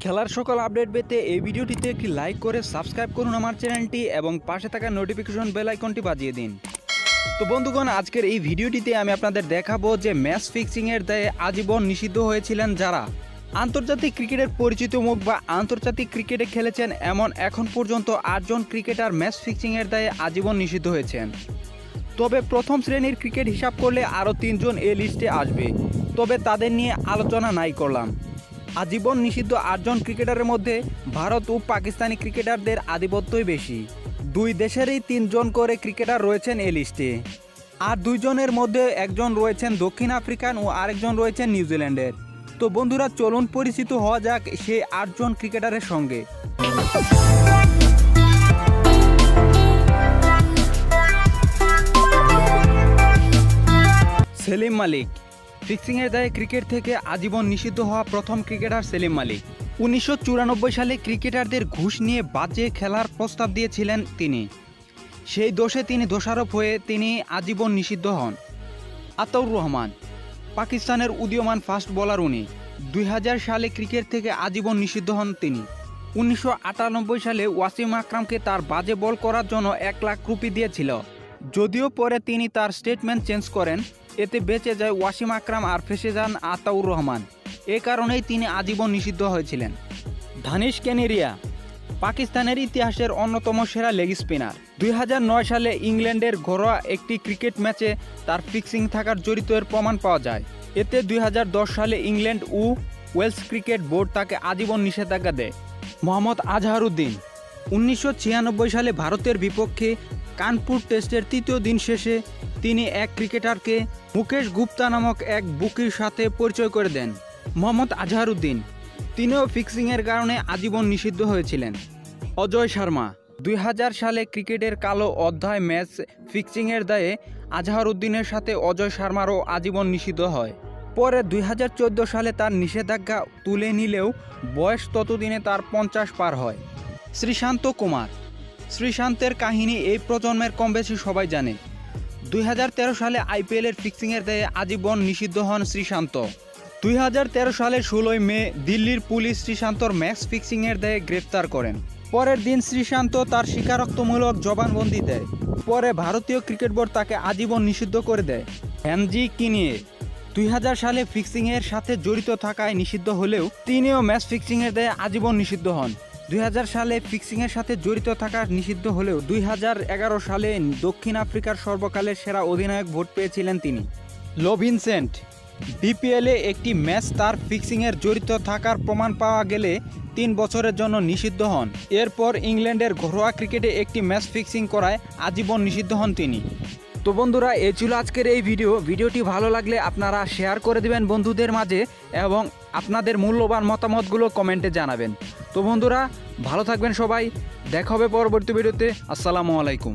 খেলার সকল আপডেট পেতে এই ভিডিওটিতে একটি লাইক করে সাবস্ক্রাইব করুন আমার চ্যানেলটি এবং পাশে থাকা নোটিফিকেশন বেল আইকনটি বাজিয়ে দিন। তো বন্ধুগণ, আজকের এই ভিডিওটিতে আমি আপনাদের দেখাবো যে ম্যাচ ফিক্সিংয়ের দায়ে আজীবন নিষিদ্ধ হয়েছিলেন যারা আন্তর্জাতিক ক্রিকেটের পরিচিত মুখ বা আন্তর্জাতিক ক্রিকেটে খেলেছেন এমন এখন পর্যন্ত 8 জন ক্রিকেটার ম্যাচ ফিক্সিংয়ের দায়ে আজীবন নিষিদ্ধ হয়েছেন। তবে প্রথম শ্রেণীর ক্রিকেট হিসাব করলে আরও 3 জন এই লিস্টে আসবে, তবে তাদের নিয়ে আলোচনা নাই করলাম। আজীবন নিষিদ্ধ 8 জন ক্রিকেটারের মধ্যে ভারত ও পাকিস্তানি ক্রিকেটারদের আধিপত্যই বেশি। দুই দেশেরই 3 জন করে ক্রিকেটার রয়েছেন এই লিস্টে। আর 2 জনের মধ্যে একজন রয়েছেন দক্ষিণ আফ্রিকান ও আরেকজন রয়েছেন নিউজিল্যান্ডের। তো বন্ধুরা, চলুন পরিচিত হওয়া যাক সেই 8 জন ক্রিকেটারের সঙ্গে। সেলিম মালিক। ফিক্সিংয়ের দায়ে ক্রিকেট থেকে আজীবন নিষিদ্ধ হওয়া প্রথম ক্রিকেটার সেলিম মালিক। 1994 সালে ক্রিকেটারদের ঘুষ নিয়ে বাজে খেলার প্রস্তাব দিয়েছিলেন তিনি। সেই দোষে তিনি দোষারোপ হয়ে তিনি আজীবন নিষিদ্ধ হন। আতাউর রহমান। পাকিস্তানের উদীয়মান ফাস্ট বোলার উনি। 2000 সালে ক্রিকেট থেকে আজীবন নিষিদ্ধ হন তিনি। 1998 সালে ওয়াসিম আকরামকে তার বাজে বল করার জন্য 1 লাখ রুপি দিয়েছিল, যদিও পরে তিনি তার স্টেটমেন্ট চেঞ্জ করেন। এতে বেঁচে যায় ওয়াসিম আকরাম আর ফেসে যান আতাউর রহমান। এ কারণেই তিনি আজীবন নিষিদ্ধ হয়েছিলেন। দানিশ কানেরিয়া। পাকিস্তানের ইতিহাসের অন্যতম সেরা লেগ স্পিনার। 2009 সালে ইংল্যান্ডের ঘরোয়া একটি ক্রিকেট ম্যাচে তার ফিক্সিং থাকার জড়িতের প্রমাণ পাওয়া যায়। এতে 2010 সালে ইংল্যান্ড ও ওয়েলস ক্রিকেট বোর্ড তাকে আজীবন নিষেধাজ্ঞা দেয়। মোহাম্মদ আজহারউদ্দিন। 1996 সালে ভারতের বিপক্ষে কানপুর টেস্টের 3য় দিন শেষে তিনি এক ক্রিকেটারকে মুকেশ গুপ্তা নামক এক বুকির সাথে পরিচয় করে দেন। মোহাম্মদ আজহারউদ্দিন তিনিও ফিক্সিংয়ের কারণে আজীবন নিষিদ্ধ হয়েছিলেন। অজয় শর্মা। 2000 সালে ক্রিকেটের কালো অধ্যায় ম্যাচ ফিক্সিংয়ের দায়ে আজহারউদ্দিনের সাথে অজয় শর্মারও আজীবন নিষিদ্ধ হয়। পরে 2014 সালে তার নিষেধাজ্ঞা তুলে নিলেও বয়স ততদিনে তার 50 পার হয়। শ্রীশান্ত কুমার। শ্রীশান্তের কাহিনী এই প্রজন্মের কম বেশি সবাই জানে। 2013 সালে আইপিএলের ফিক্সিংয়ের দায়ে আজীবন নিষিদ্ধ হন শ্রীশান্ত। 2013 সালের 16 মে দিল্লির পুলিশ শ্রীশান্তর ম্যাচ ফিক্সিংয়ের দায়ে গ্রেফতার করেন। পরের দিন শ্রীশান্ত তার স্বীকারোক্তিমূলক জবানবন্দি দেয়। পরে ভারতীয় ক্রিকেট বোর্ড তাকে আজীবন নিষিদ্ধ করে দেয়। হ্যানজি কিনিয়ে। 2000 সালে ফিক্সিংয়ের সাথে জড়িত থাকায় নিষিদ্ধ হলেও তিনিও ম্যাচ ফিক্সিংয়ের দায়ে আজীবন নিষিদ্ধ হন। 2000 সালে ফিক্সিংয়ের সাথে জড়িত থাকার নিষিদ্ধ হলেও 2011 সালে দক্ষিণ আফ্রিকার সর্বকালের সেরা অধিনায়ক ভোট পেয়েছিলেন তিনি। লো ভিনসেন্ট। বিপিএলে একটি ম্যাচ তার ফিক্সিংয়ের জড়িত থাকার প্রমাণ পাওয়া গেলে 3 বছরের জন্য নিষিদ্ধ হন। এরপর ইংল্যান্ডের ঘরোয়া ক্রিকেটে একটি ম্যাচ ফিক্সিং করায় আজীবন নিষিদ্ধ হন তিনি। তো বন্ধুরা, এই ছিল আজকের এই ভিডিওটি ভালো লাগলে আপনারা শেয়ার করে দিবেন বন্ধুদের মাঝে এবং আপনাদের মূল্যবান মতামতগুলো কমেন্টে জানাবেন। তো বন্ধুরা, ভালো থাকবেন সবাই। দেখা হবে পরবর্তী ভিডিওতে। আসসালামু আলাইকুম।